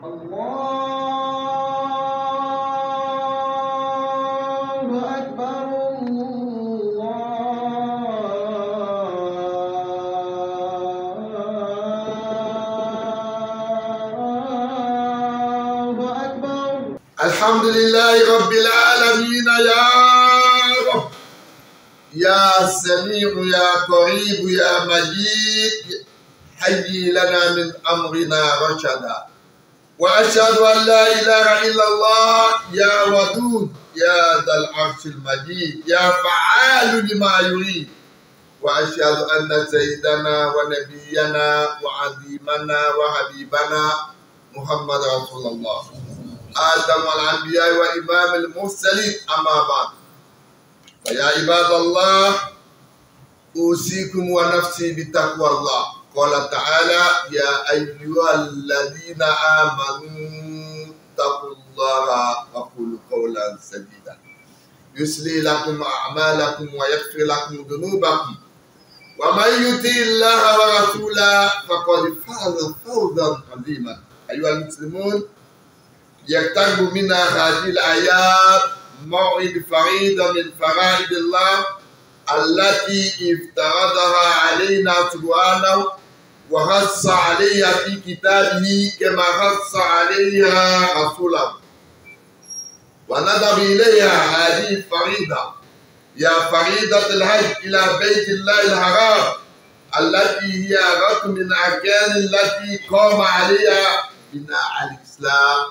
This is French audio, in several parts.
الله أكبر الله أكبر. الحمد لله رب العالمين يا رب، يا سميع يا قريب يا مجيد، حي لنا من أمرنا رشدا. وأشهد أن لا إله إلا الله يا ودود يا ذا العرش المجيد يا فعال لما يريد. وأشهد أن سيدنا ونبينا وعظيمنا وحبيبنا محمد رسول الله، آدم الأنبياء وإمام المرسلين. أما بعد، فيا عباد الله، أوصيكم ونفسي بتقوى الله. قال تعالى: يا أيها الذين آمنوا اتقوا الله وقولوا قولا سديدا يصلح لكم أعمالكم ويغفر لكم ذنوبكم، ومن يطع الله ورسوله فقد فاز فوزا عظيما. أيها المسلمون، يقترب منا هذه الآيات موعد فريضة من فرائض الله التي افترضها علينا سبحانه وخص عليها في كتابه كما خص عليها رسوله. ونذهب إليها هذه الفريضة، هي فريضة الحج إلى بيت الله الحرام، التي هي ركن من الأركان التي قام عليها بناء الإسلام.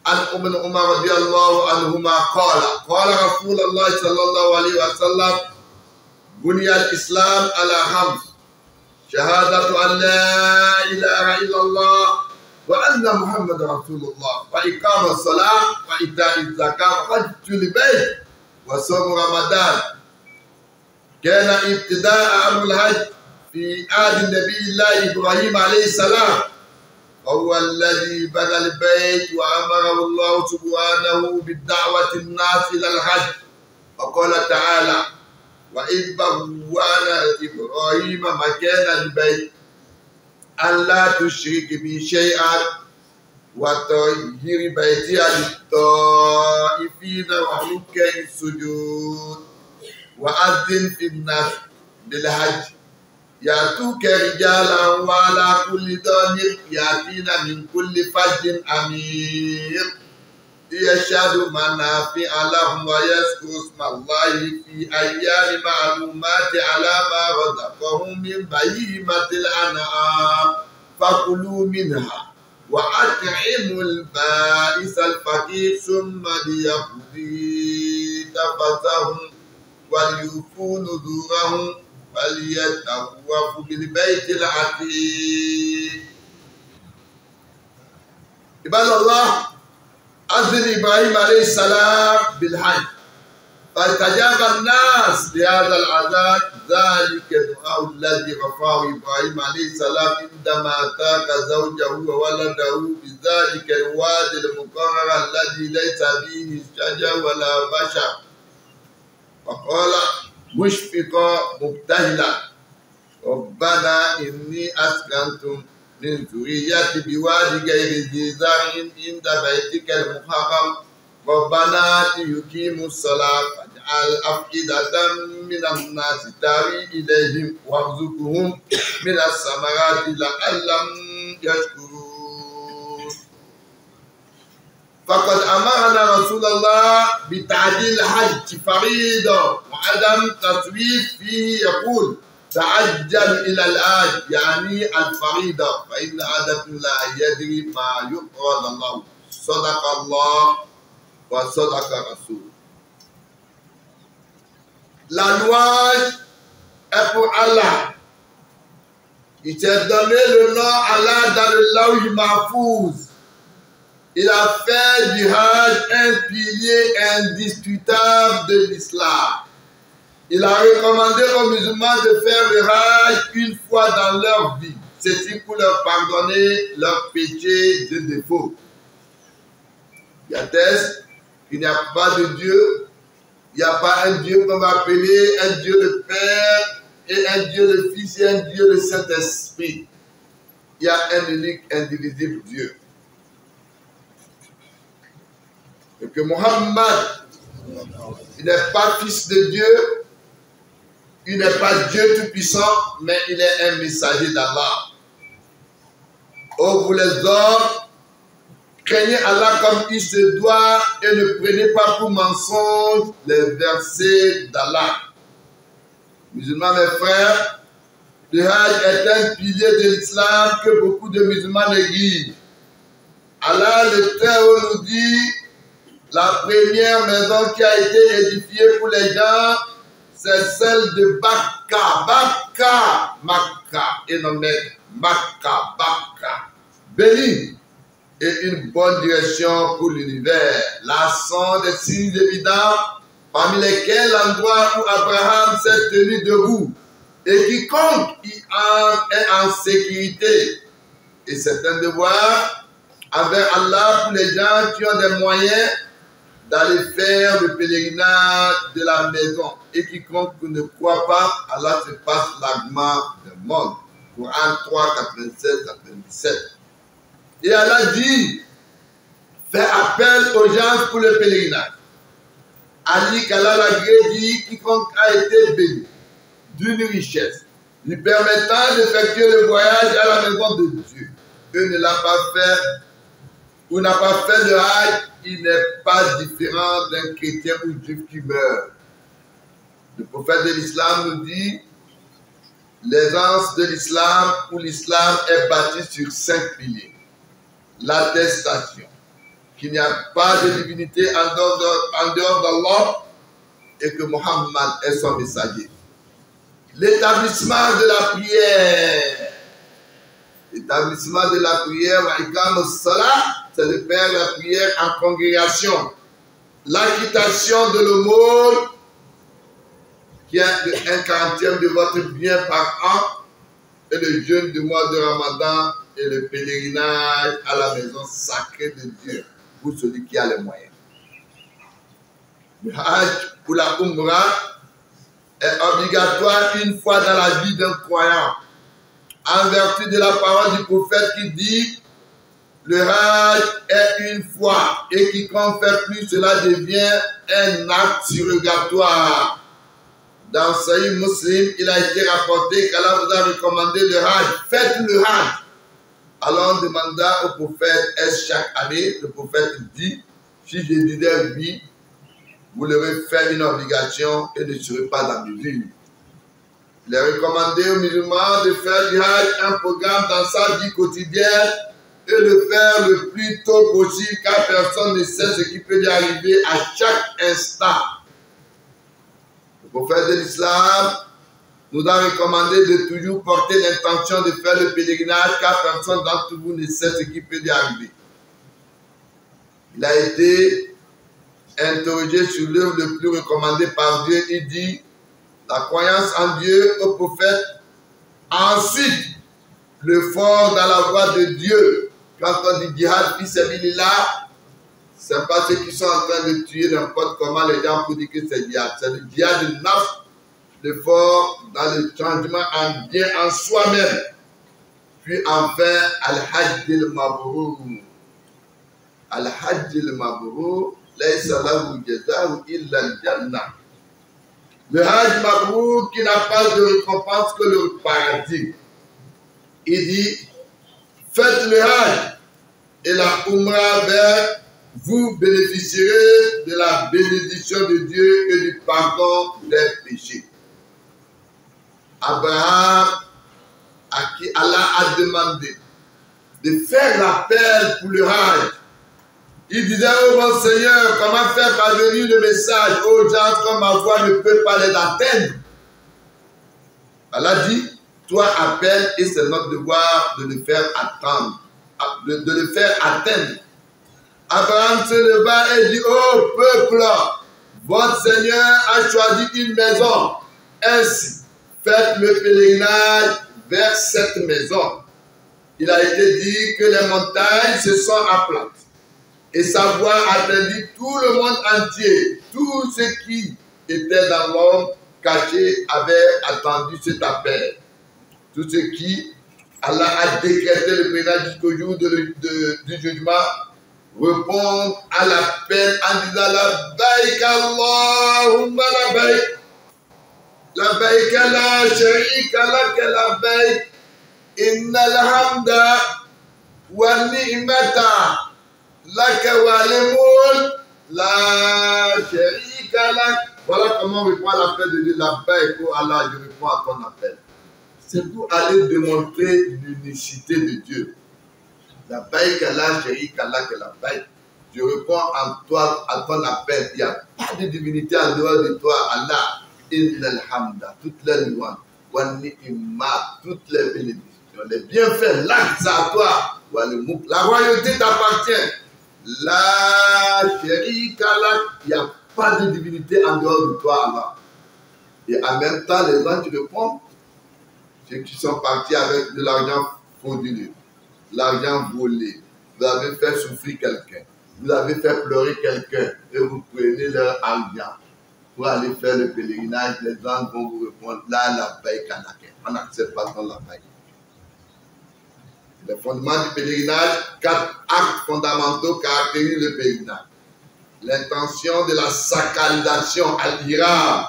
عن ابن عمر رضي الله عنهما قال رسول الله صلى الله عليه وسلم: بني الإسلام على خمس: شهادة أن لا إله إلا الله وأن محمد رسول الله، وإقام الصلاة وإيتاء الزكاة وحج البيت وصوم رمضان. كان ابتداء أمر الحج في عهد النبي الله إبراهيم عليه السلام، وهو الذي بنى البيت وأمره الله سبحانه بالدعوة الناس إلى الحج. وقال تعالى: وإذ بوأنا إبراهيم مكان البيت أن لا تشرك بي شيئا وطهر بيتي للطائفين والركع السجود. وأذن في الناس بالحج يأتوك رجالا وعلى كل ضامر يأتين من كل فج عميق ليشهدوا منافع لهم ويذكروا اسم الله في أيام معلومات على ما رزقهم من بهيمة الأنعام فكلوا منها وأطعموا البائس الفقير ثم ليقضوا تفثهم وليوفوا نذورهم فليطوفوا بالبيت العتيق. عباد الله، أذن إبراهيم عليه السلام بالحج فاستجاب الناس لهذا الأذان. ذلك الدعاء الذي رفعه إبراهيم عليه السلام عندما ترك زوجه وولده بذلك الوادي المقرر الذي ليس به شجر ولا بشر، وقال مشفقا مبتهلا: ربنا إني أسكنت من ذريتي بواد غير ذي زرع عند بيتك المحرم ربنا ليقيموا الصلاة فاجعل أفئدة من الناس تهوي إليهم وارزقهم من الثمرات لعلهم يشكرون. فقد أمرنا رسول الله بتعجيل الحج فريضة وعدم تسويف فيه. يقول: تعجل إلى الآن، يعني الفريضة، فإن أحدكم لا يدري ما يقرض الله. صدق الله وصدق رسول. La louange est pour Allah. Il s'est donné le nom Allah dans le Lawh Mahfouz. Il a fait du Hajj un pilier indiscutable de l'islam. Il a recommandé aux musulmans de faire le Hajj une fois dans leur vie. C'est pour leur pardonner leurs péchés de défaut. Il atteste qu'il n'y a pas de Dieu. Il n'y a pas un Dieu qu'on va appeler un Dieu le Père et un Dieu le Fils et un Dieu le Saint-Esprit. il y a un unique, indivisible Dieu. Et que Mohammed, il n'est pas fils de Dieu, il n'est pas Dieu tout-puissant, mais il est un messager d'Allah. Oh, vous les hommes, craignez Allah comme il se doit et ne prenez pas pour mensonge les versets d'Allah. Musulmans, mes frères, le Hajj est un pilier de l'islam que beaucoup de musulmans négligent. Allah, le Très-Haut, nous dit, la première maison qui a été édifiée pour les gens, c'est celle de Bakka. Bakka, Makka, et non Mecque. Makka, Bakka. Béni et une bonne direction pour l'univers. Là sont des signes évidents, parmi lesquels l'endroit où Abraham s'est tenu debout. Et quiconque y entre est en sécurité. Et c'est un devoir envers Allah pour les gens qui ont des moyens d'aller faire le pèlerinage de la maison. Et quiconque ne croit pas, Allah se passe l'agma du monde. Coran 3, 96, 97. Et Allah dit, fais appel aux gens pour le pèlerinage. Ali qu'Allah l'Agré dit, quiconque a été béni d'une richesse, lui permettant d'effectuer le voyage à la maison de Dieu. Eux ne l'a pas fait, ou n'a pas fait le Hajj, il n'est pas différent d'un chrétien ou juif qui meurt. Le prophète de l'islam nous dit, l'aisance de l'islam ou l'islam est bâti sur 5 piliers. L'attestation qu'il n'y a pas de divinité en dehors d'Allah et que Mohammed est son messager. L'établissement de la prière. L'établissement de la prière, c'est de faire la prière en congrégation. L'acquittation de l'aumône, qui est un 40e de votre bien par an, et le jeûne du mois de Ramadan et le pèlerinage à la maison sacrée de Dieu pour celui qui a les moyens. Le Hajj ou la Umrah est obligatoire une fois dans la vie d'un croyant, en vertu de la parole du prophète qui dit, le Hajj est une fois, et quiconque fait plus, cela devient un acte surrogatoire. Dans Sahih Muslim, il a été rapporté qu'Allah vous a recommandé le Hajj. Faites le Hajj. Alors on demanda au prophète, est-ce chaque année? Le prophète dit, si je disais oui, vous leur faites une obligation et ne serez pas dans mesure. Il est recommandé aux musulmans de faire du Hajj un programme dans sa vie quotidienne et le faire le plus tôt possible car personne ne sait ce qui peut lui arriver à chaque instant. Le prophète de l'islam nous a recommandé de toujours porter l'intention de faire le pèlerinage car personne d'entre vous ne sait ce qui peut lui arriver. Il a été interrogé sur l'œuvre le plus recommandée par Dieu. Il dit la croyance en Dieu, au prophète. Ensuite, le fort dans la voie de Dieu. Quand on dit djihad fi sabilillah, ce n'est pas ceux qui sont en train de tuer n'importe comment les gens pour dire que c'est djihad. C'est le djihad de nafs, le fort dans le changement en bien en soi-même. Puis enfin, al-hajj al-mabrour. Al-hajj al-mabrour, laysa lahu jaza'u illa al-jannah. Le hajj mabrour qui n'a pas de récompense que le paradis. Il dit, faites le hajj et la umrah vers vous bénéficierez de la bénédiction de Dieu et du pardon des péchés. Abraham, à qui Allah a demandé de faire l'appel pour le hajj, il disait, oh mon Seigneur, comment faire parvenir le message aux gens comme ma voix ne peut pas les atteindre? Allah dit, toi appelle et c'est notre devoir de le faire attendre, de le faire atteindre. Abraham se leva et dit, oh peuple, votre Seigneur a choisi une maison. Ainsi, faites le pèlerinage vers cette maison. Il a été dit que les montagnes se sont aplaties. Et sa voix attendit tout le monde entier. Tous ceux qui étaient dans l'ombre caché avaient attendu cet appel. Tous ceux qui Allah a décrété le pèlerinage jusqu'au jour du jugement, répondre à l'appel en disant Labbaik Allahumma labbaik, labbaik la sharika lak labbaik, innal hamda wa ni'mata lak wal mulk la sharika lak. Voilà comment on répond à l'appel de Dieu. Labbaik, oh Allah, je réponds à ton appel. C'est pour aller démontrer l'unicité de Dieu. Labbaik la sharika lak labbaik. Je réponds en toi à ton appel. Il n'y a pas de divinité en dehors de toi, Allah. Innal hamda, toutes les louanges, wa ni'ma, toutes les bénédictions, les bienfaits, l'acte à toi, wa le mulk, la royauté t'appartient. La sharika lak, il n'y a pas de divinité en dehors de toi, Allah. Et en même temps, les gens qui répondent, ceux qui sont partis avec de l'argent frauduleux, l'argent volé, vous avez fait souffrir quelqu'un, vous avez fait pleurer quelqu'un, et vous prenez leur argent pour aller faire le pèlerinage, les gens vont vous répondre, là, labbaik lak. On n'accepte pas ton labbaik. Les fondements du pèlerinage, 4 actes fondamentaux caractérisent le pèlerinage. L'intention de la sacralisation à l'Iram,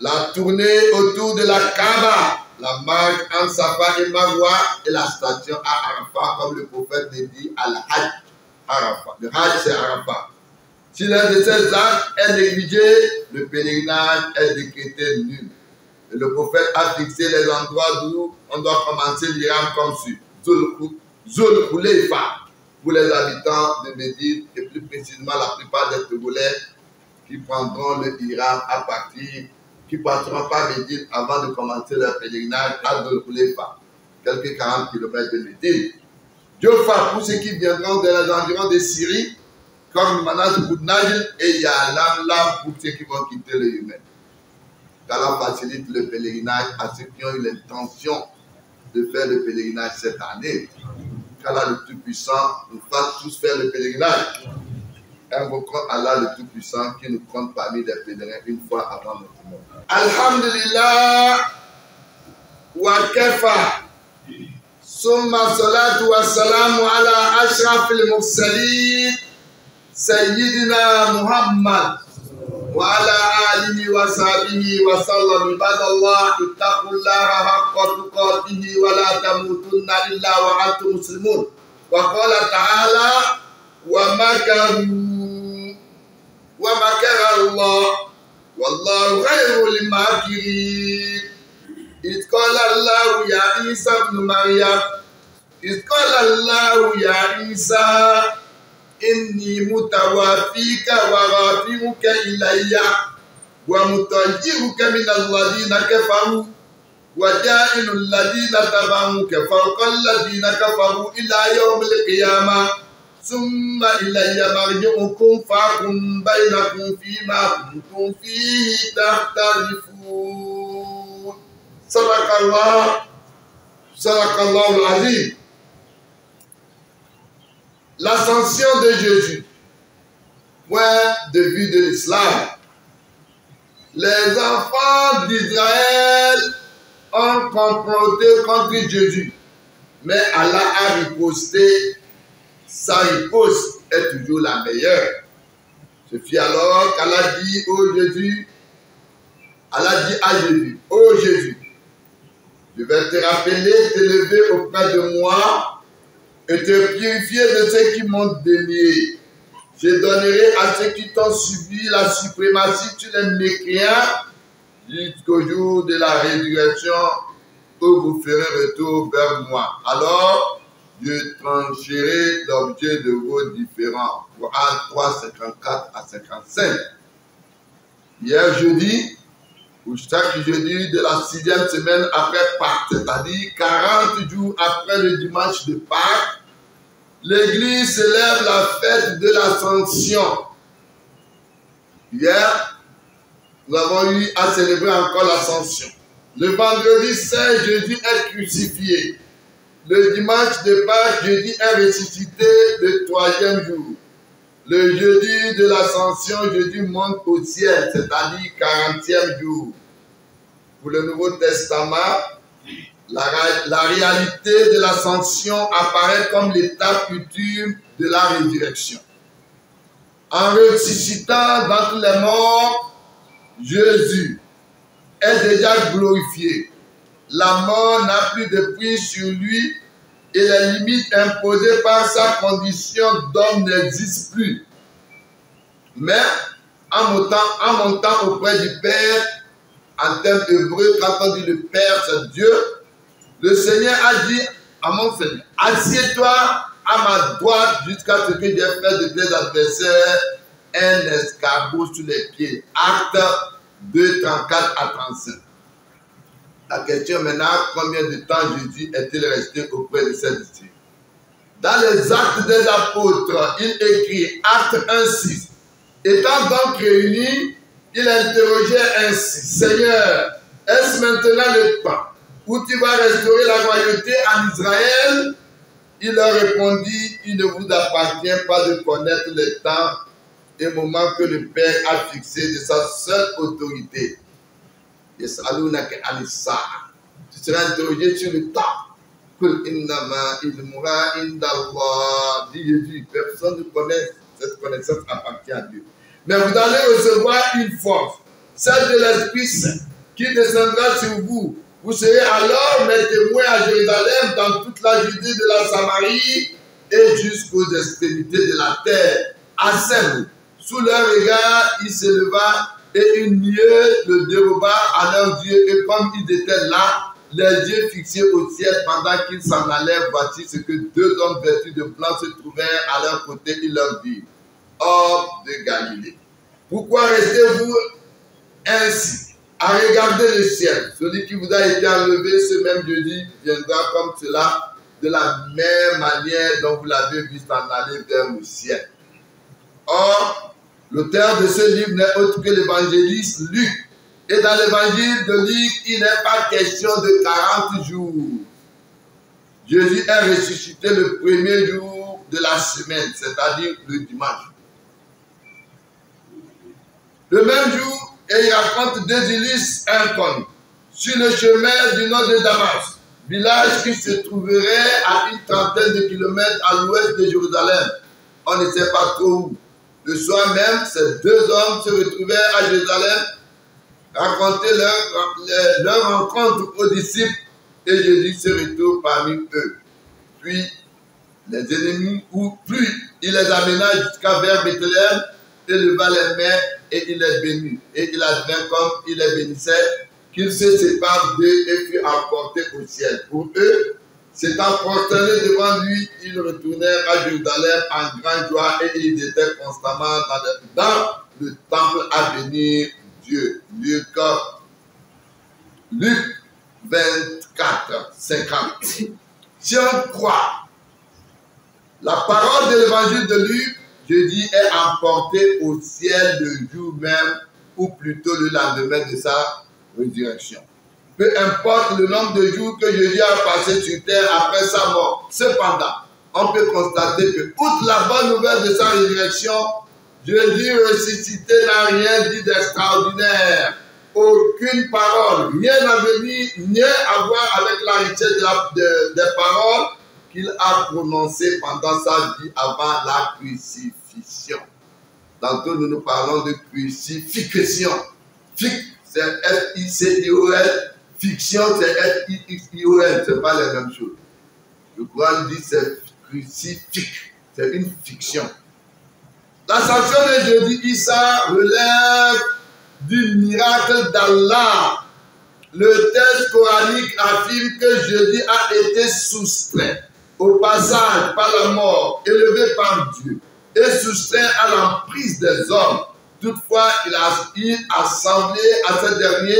la tournée autour de la Kaaba, la marche entre Safa et Marwa et la station à Arafat, comme le prophète l'a dit, Al-Hajj, Arafat. Le Hajj, c'est Arafat. Si l'un de ces actes est négligé, le pèlerinage est décrété nul. Et le prophète a fixé les endroits d'où on doit commencer l'Iram comme suit. Zul Hulayfa pour les habitants de Médine et plus précisément la plupart des Togolais qui prendront le Iram à partir, qui passeront par Médine avant de commencer leur pèlerinage à Zul Hulayfa, quelques 40 km de Médine. Jofa pour ceux qui viendront dans les environs de Syrie, comme Manas Boudnaj, et Yalamla pour ceux qui vont quitter le Yémen. qu'Allah facilite le pèlerinage à ceux qui ont eu l'intention de faire le pèlerinage cette année. Qu'Allah le Tout-Puissant nous fasse tous faire le pèlerinage. Invoquons Allah le Tout-Puissant qui nous compte parmi les pèlerins une fois avant notre mort. Alhamdulillah wa kafa. Summa salatu wa salamu ala ashrafil mursalin Sayyidina Muhammad wa ala alihi wa sahbihi wa sallam. Ibadallah, ittaqullaha haqqa tuqatihi wa la tamutunna illa wa antum muslimun. Wa qala ta'ala wa makaru wa makara Allah wallahu khayrul makirin. إذ قال الله يا عيسى ابن مريم إذ قال الله يا عيسى إني متوفيك ورافعك إلي ومطهرك من الذين كفروا وجاعل الذين تبعوك فوق الذين كفروا إلى يوم القيامة ثم إلي مرجعكم فأحكم بينكم فيما كنتم فيه تختلفون. Sadaqallah al-Azim. L'ascension de Jésus, point de vue de l'islam. Les enfants d'Israël ont comploté contre Jésus, mais Allah a riposté. Sa riposte est toujours la meilleure. Ce fut alors qu'Allah dit au Jésus, Allah dit à Jésus, ô Jésus, je vais te rappeler, t'élever auprès de moi et te purifier de ceux qui m'ont dénié. Je donnerai à ceux qui t'ont subi la suprématie sur les mécréants jusqu'au jour de la résurrection où vous ferez retour vers moi. Alors, je trancherai l'objet de vos différends. Coran 3, 54 à 55. Hier jeudi, ou chaque jeudi de la 6e semaine après Pâques, c'est-à-dire 40 jours après le dimanche de Pâques, l'Église célèbre la fête de l'Ascension. Hier, nous avons eu à célébrer encore l'Ascension. Le vendredi saint, Jésus est crucifié. Le dimanche de Pâques, Jésus est ressuscité le 3e jour. Le jeudi de l'Ascension, Jésus monte au ciel, c'est-à-dire 40e jour. Pour le Nouveau Testament, La réalité de l'ascension apparaît comme l'étape ultime de la résurrection. En ressuscitant d'entre les morts, Jésus est déjà glorifié. La mort n'a plus de prise sur lui et les limites imposées par sa condition d'homme n'existent plus. Mais en montant auprès du Père, en termes hébreux, quand on dit le Père, c'est Dieu, le Seigneur a dit à mon Seigneur, assieds-toi à ma droite jusqu'à ce que j'ai fait de tes adversaires un escargot sous les pieds. Acte 2, 34 à 35. La question maintenant, combien de temps Jésus est-il resté auprès de ses disciples? Dans les actes des apôtres, il écrit, acte 1, 6. Étant donc réunis, il interrogeait ainsi, Seigneur, est-ce maintenant le temps où tu vas restaurer la royauté en Israël? Il leur répondit, il ne vous appartient pas de connaître le temps et moment que le Père a fixé de sa seule autorité. Tu seras interrogé sur le temps. Dit Jésus, personne ne connaît, cette connaissance appartient à Dieu. Mais vous allez recevoir une force, celle de l'Esprit Saint, qui descendra sur vous. Vous serez alors mes témoins à Jérusalem, dans toute la Judée de la Samarie et jusqu'aux extrémités de la terre. À Saint-Lô, sous leur regard, il s'éleva et une nuée le déroba à leurs yeux. Et comme ils étaient là, les yeux fixés au ciel pendant qu'ils s'en allèrent, voici ce que deux hommes vêtus de blanc se trouvèrent à leur côté. Il leur dit, hommes de Galilée, pourquoi restez-vous ainsi à regarder le ciel? Celui qui vous a été enlevé, ce même jeudi, viendra comme cela, de la même manière dont vous l'avez vu s'en aller vers le ciel. Or, l'auteur de ce livre n'est autre que l'évangéliste Luc. Et dans l'évangile de Luc, il n'est pas question de 40 jours. Jésus est ressuscité le premier jour de la semaine, c'est-à-dire le dimanche. Le même jour, et il raconte deux illustres inconnus sur le chemin du nord de Damas, village qui se trouverait à une trentaine de kilomètres à l'ouest de Jérusalem. On ne sait pas trop où. Le soir même, ces deux hommes se retrouvèrent à Jérusalem, racontaient leur rencontre aux disciples et Jésus se retrouve parmi eux. Puis, les ennemis, plus il les amena jusqu'à vers Bethléem, et leva les mains et il les bénit. Et il advint comme il les bénissait, qu'ils se séparent d'eux et furent emportés au ciel. Pour eux, s'étant prosternés devant lui, ils retournèrent à Jérusalem en grande joie et ils étaient constamment dans le temple à bénir Dieu. Luc 24, 50. Si on croit la parole de l'évangile de Luc, Jésus est emporté au ciel le jour même, ou plutôt le lendemain de sa résurrection. Peu importe le nombre de jours que Jésus a passé sur terre après sa mort. Cependant, on peut constater que, outre la bonne nouvelle de sa résurrection, Jésus ressuscité n'a rien dit d'extraordinaire. Aucune parole, rien à venir, rien à voir avec la richesse des paroles qu'il a prononcées pendant sa vie avant la crucifixion. Tantôt, nous parlons de crucifixion. Fic, c'est F-I-C-I-O-N. Fiction, c'est F-I-X-I-O-N. Ce n'est pas la même chose. Le Coran dit c'est crucifique. C'est une fiction. L'ascension de Jésus Issa relève du miracle d'Allah. Le texte coranique affirme que Jésus a été soustrait au passage par la mort, élevé par Dieu et soustrait à l'emprise des hommes. Toutefois, il a semblé à ce dernier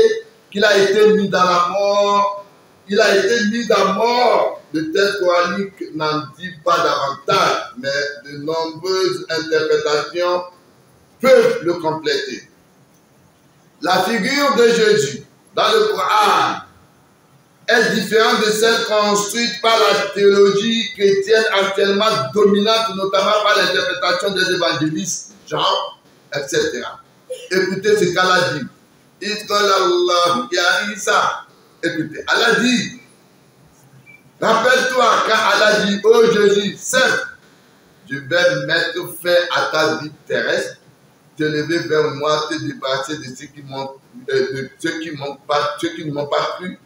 qu'il a été mis dans la mort. Il a été mis à mort. Le texte coranique n'en dit pas davantage, mais de nombreuses interprétations peuvent le compléter. La figure de Jésus dans le Coran est différente de celle construite par la théologie chrétienne actuellement dominante, notamment par l'interprétation des évangélistes, Jean, etc. Écoutez ce qu'Allah dit. Écoutez, Allah dit, Rappelle-toi quand Allah dit, oh Jésus, certes, je vais mettre fin à ta vie terrestre, te lever vers moi, te débarrasser de ceux qui ne m'ont pas cru,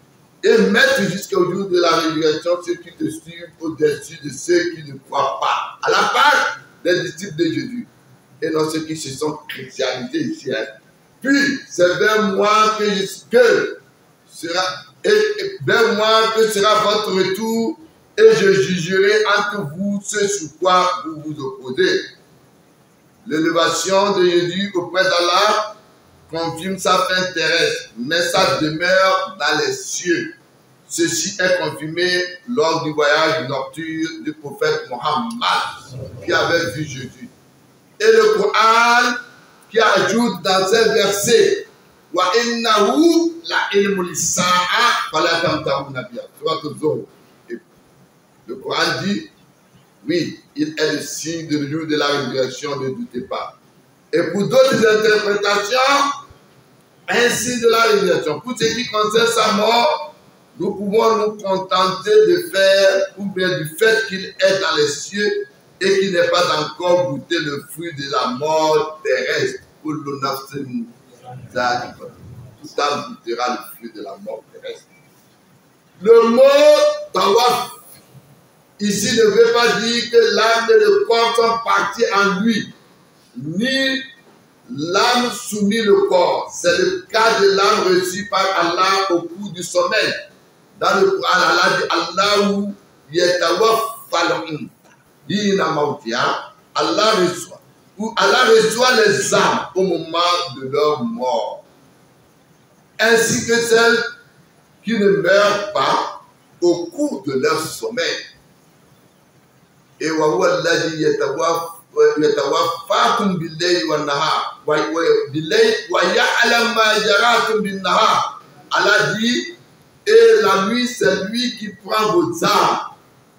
et mettre jusqu'au jour de la résurrection ceux qui te suivent au-dessus de ceux qui ne croient pas. À la part des disciples de Jésus, et non ceux qui se sont chrétianisés ici. Hein. Puis, c'est vers moi que sera votre retour, et je jugerai entre vous ce sur quoi vous vous opposez. L'élévation de Jésus auprès d'Allah confirme sa fin terrestre, mais sa demeure dans les cieux. Ceci est confirmé lors du voyage nocturne du prophète Mohammed qui avait vu Jésus. Et le Coran qui ajoute dans ces versets Wa innahu la ilmu lisa'a fala tamtaruna biha. Le Coran dit oui, il est le signe du jour de la résurrection, ne doutez pas. Et pour d'autres interprétations, un signe de la résurrection. Pour ce qui concerne sa mort, nous pouvons nous contenter de faire, ou bien du fait qu'il est dans les cieux et qu'il n'ait pas encore goûté le fruit de la mort terrestre. Pour le nafsin zadi. Tout ça goûtera le fruit de la mort terrestre. Le mot tawaf ici ne veut pas dire que l'âme et le corps sont partis en lui, ni l'âme soumis le corps. C'est le cas de l'âme reçue par Allah au cours du sommeil. Dans le Coran, Allah dit Allahu yatawaffal hina mawtiha. Allah reçoit les âmes au moment de leur mort, ainsi que celles qui ne meurent pas au cours de leur sommeil. Et wa alladhi yatawaffakum bil-layli wan-nahar wa ya'lamu ma jaratum bin-nahar. Allah dit, et la nuit c'est lui qui prend vos âmes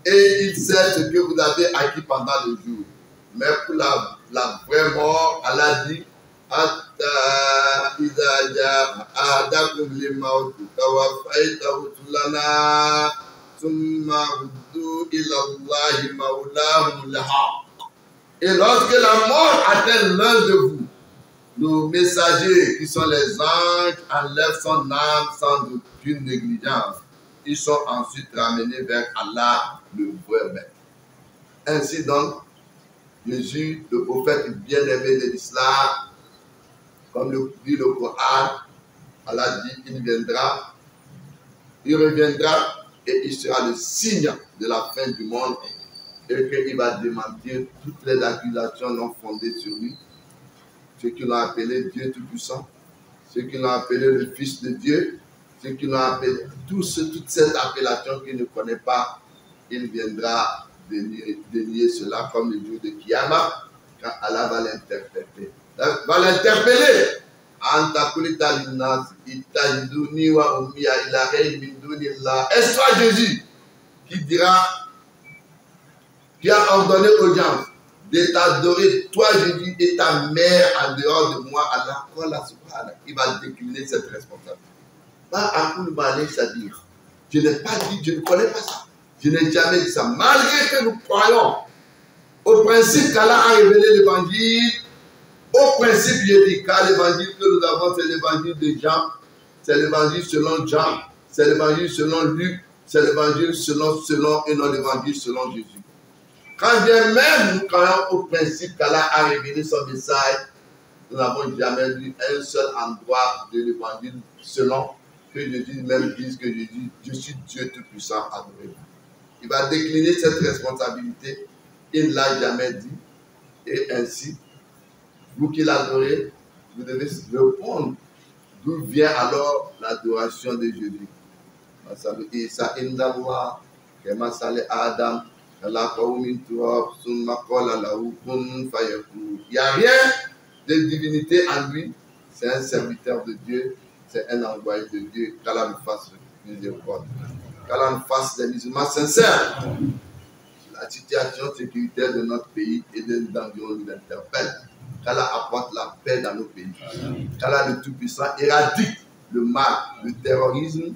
et il sait ce que vous avez acquis pendant le jour. Mais pour la vraie mort, Allah dit hatta idha ja'a ahadakum al-maut tawaffaytahu rusulana et lorsque la mort atteint l'un de vous, nos messagers qui sont les anges enlèvent son âme sans aucune négligence. Ils sont ensuite ramenés vers Allah, le vrai maître. Ainsi donc, Jésus, le prophète bien-aimé de l'islam, comme le dit le Coran, Allah dit, il reviendra et il sera le signe de la fin du monde et qu'il va démentir toutes les accusations non fondées sur lui. Ceux qui l'ont appelé Dieu Tout-Puissant, ceux qui l'ont appelé le Fils de Dieu, ceux qui l'ont appelé, toute cette appellation qu'il ne connaît pas, il viendra dénier cela comme le jour de Kiyama, quand Allah va l'interpréter. Va l'interpeller. Est-ce toi Jésus qui dira, qui a ordonné aux gens de t'adorer, toi Jésus et ta mère en dehors de moi, Allah, il va décliner cette responsabilité. Je n'ai pas dit, je ne connais pas ça. Je n'ai jamais dit ça. Malgré que nous croyons au principe qu'Allah a révélé l'évangile, au principe, je dis, car l'évangile que nous avons, c'est l'évangile de Jean, c'est l'évangile selon Jean, c'est l'évangile selon Luc, c'est l'évangile selon et non l'évangile selon Jésus. Quand bien même nous croyons au principe qu'Allah a révélé son message, nous n'avons jamais lu un seul endroit de l'évangile selon que Jésus même dise que je suis Dieu Tout-Puissant, adoré. Il va décliner cette responsabilité, il ne l'a jamais dit, et ainsi, vous qui l'adorez, vous devez répondre d'où vient alors l'adoration de Jésus. Il n'y a rien de divinité en lui, c'est un serviteur de Dieu, c'est un envoyé de Dieu. Qu'Allah nous fasse miséricorde, qu'Allah nous fasse des musulmans sincères. La situation sécuritaire de notre pays et de l'environnement nous interpelle. Qu'Allah apporte la paix dans nos pays. Qu'Allah le Tout-Puissant éradique le mal, le terrorisme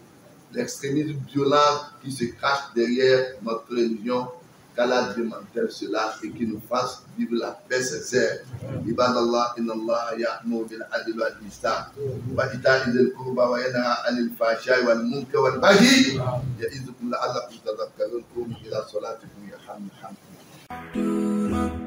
l'extrémisme violent qui se cache derrière notre religion, qu'Allah démantèle cela et qu'il nous fasse vivre la paix sincère. Ibadallah, inna Allah ya'muru bil adli wal ihsan wa ita'i dhil qurba wa yanha 'anil fahsha'i wal munkari wal baghi ya'izukum la'allakum tadhakkarun. Qumu ila salatikum yarhamkumullah.